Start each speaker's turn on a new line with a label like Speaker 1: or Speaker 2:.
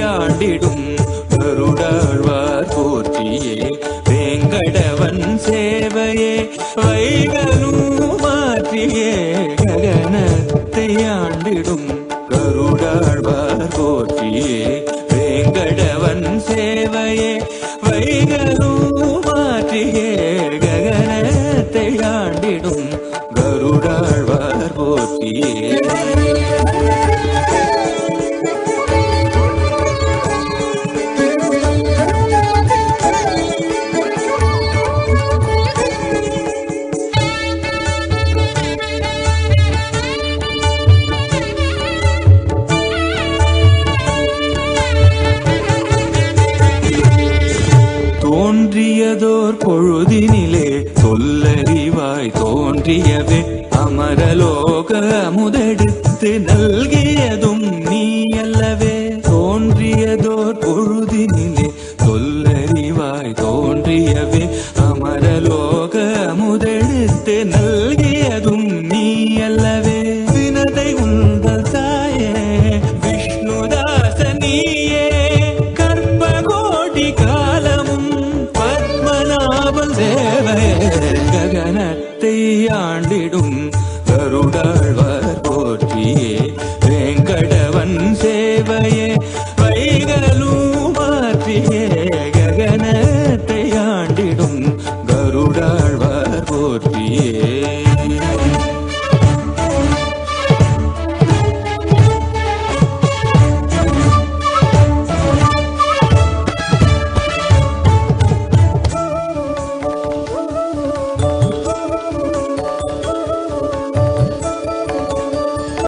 Speaker 1: ஆண்டிடும் கருடாழ்வார் போற்றியே வேங்கடவன் சேவையே வைகலும் மாற்றியே ககனத்தை ஆண்டிடும் கருடாழ்வார் போற்றியே வேங்கடவன் சேவையே வைகலும் மாற்றியே ககனத்தை ஆண்டிடும் கருடாழ்வார் போற்றியே தோன்றியதோர் பொழுதினிலே சொல்லறிவாய் தோன்றியவே அமரலோக அமுதெடுத்து நல்